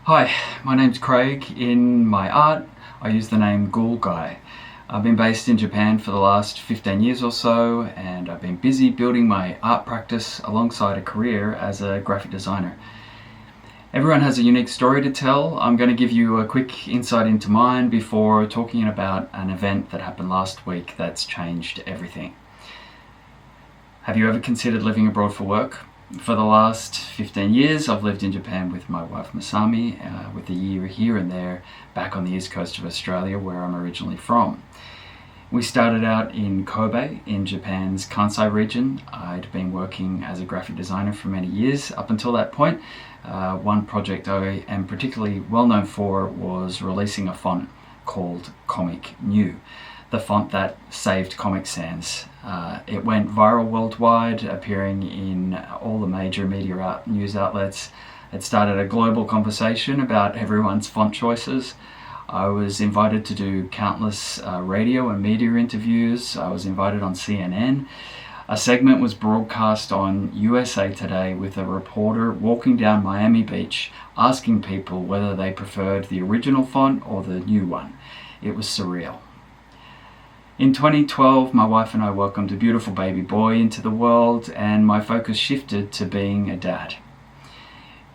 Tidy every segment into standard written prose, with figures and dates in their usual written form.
Hi, my name's Craig. In my art, I use the name Ghoul Guy. I've been based in Japan for the last 15 years or so, and I've been busy building my art practice alongside a career as a graphic designer. Everyone has a unique story to tell. I'm going to give you a quick insight into mine before talking about an event that happened last week that's changed everything. Have you ever considered living abroad for work? For the last 15 years, I've lived in Japan with my wife Masami, with a year here and there back on the east coast of Australia, where I'm originally from. We started out in Kobe, in Japan's Kansai region. I'd been working as a graphic designer for many years. Up until that point, one project I am particularly well known for was releasing a font called Comic New, the font that saved Comic Sans. It went viral worldwide, appearing in all the major media news outlets. It started a global conversation about everyone's font choices. I was invited to do countless radio and media interviews. I was invited on CNN. A segment was broadcast on USA Today with a reporter walking down Miami Beach asking people whether they preferred the original font or the new one. It was surreal. In 2012, my wife and I welcomed a beautiful baby boy into the world, and my focus shifted to being a dad.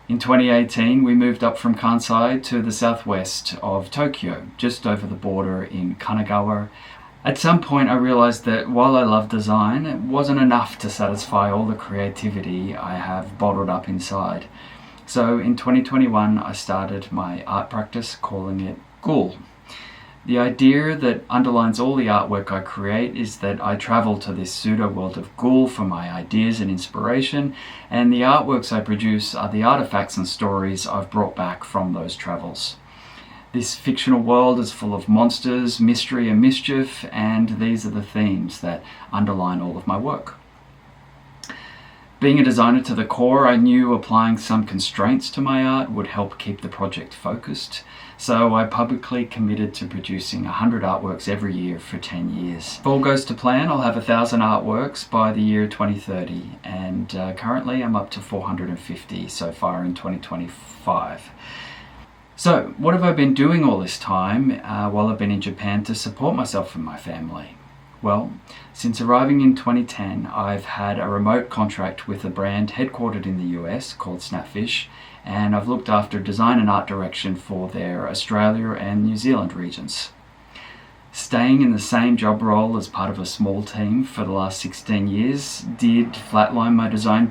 In 2018, we moved up from Kansai to the southwest of Tokyo, just over the border in Kanagawa. At some point, I realized that while I love design, it wasn't enough to satisfy all the creativity I have bottled up inside. So in 2021, I started my art practice, calling it Ghoul. The idea that underlines all the artwork I create is that I travel to this pseudo-world of Ghoul for my ideas and inspiration, and the artworks I produce are the artifacts and stories I've brought back from those travels. This fictional world is full of monsters, mystery and mischief, and these are the themes that underline all of my work. Being a designer to the core, I knew applying some constraints to my art would help keep the project focused. So I publicly committed to producing 100 artworks every year for 10 years. If all goes to plan, I'll have 1,000 artworks by the year 2030, and currently I'm up to 450 so far in 2025. So what have I been doing all this time while I've been in Japan to support myself and my family? Well, since arriving in 2010, I've had a remote contract with a brand headquartered in the US called Snapfish, and I've looked after design and art direction for their Australia and New Zealand regions. Staying in the same job role as part of a small team for the last 16 years did flatline my design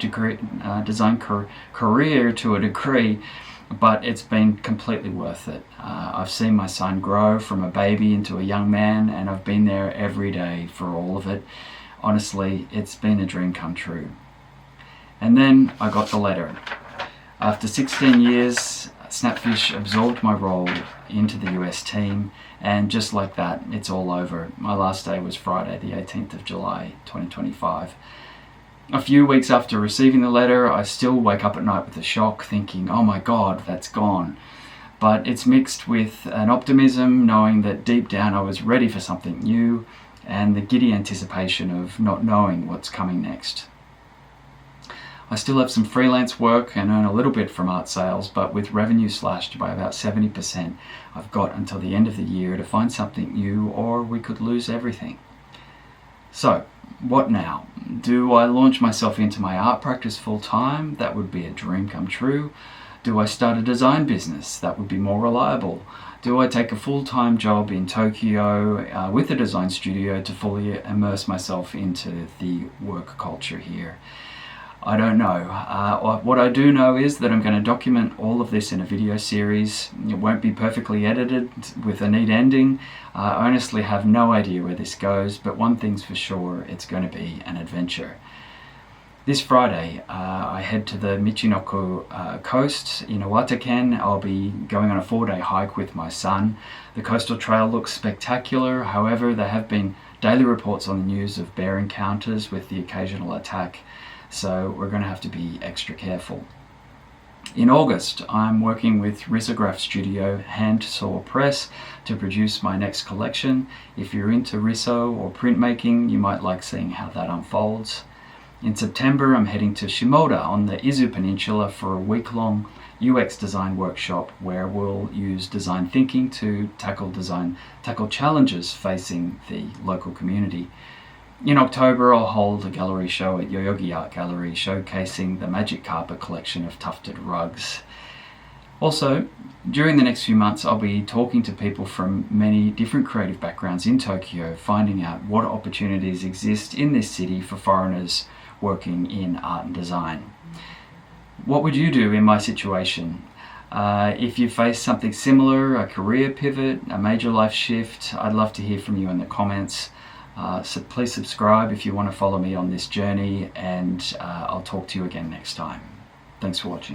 career to a degree, but it's been completely worth it. I've seen my son grow from a baby into a young man, and I've been there every day for all of it. Honestly, it's been a dream come true. And then I got the letter. After 16 years, Snapfish absorbed my role into the US team, and just like that, it's all over. My last day was Friday, the 18th of July, 2025. A few weeks after receiving the letter, I still wake up at night with a shock, thinking, oh my God, that's gone. But it's mixed with an optimism, knowing that deep down I was ready for something new, and the giddy anticipation of not knowing what's coming next. I still have some freelance work and earn a little bit from art sales, but with revenue slashed by about 70%, I've got until the end of the year to find something new, or we could lose everything. So, what now? Do I launch myself into my art practice full time? That would be a dream come true. Do I start a design business? That would be more reliable. Do I take a full-time job in Tokyo with a design studio to fully immerse myself into the work culture here? I don't know. What I do know is that I'm going to document all of this in a video series. It won't be perfectly edited with a neat ending. I honestly have no idea where this goes, but one thing's for sure, it's going to be an adventure. This Friday, I head to the Michinoku coast in Iwataken. I'll be going on a 4-day hike with my son. The coastal trail looks spectacular. However, there have been daily reports on the news of bear encounters with the occasional attack, so we're going to have to be extra careful. In August, I'm working with Risograph Studio Hand Saw Press to produce my next collection. If you're into riso or printmaking, you might like seeing how that unfolds. In September, I'm heading to Shimoda on the Izu Peninsula for a week-long UX design workshop where we'll use design thinking to tackle challenges facing the local community. In October, I'll hold a gallery show at Yoyogi Art Gallery showcasing the Magic Carpet collection of tufted rugs. Also, during the next few months, I'll be talking to people from many different creative backgrounds in Tokyo, finding out what opportunities exist in this city for foreigners working in art and design. What would you do in my situation? If you face something similar, a career pivot, a major life shift, I'd love to hear from you in the comments. So please subscribe if you want to follow me on this journey, and I'll talk to you again next time. Thanks for watching.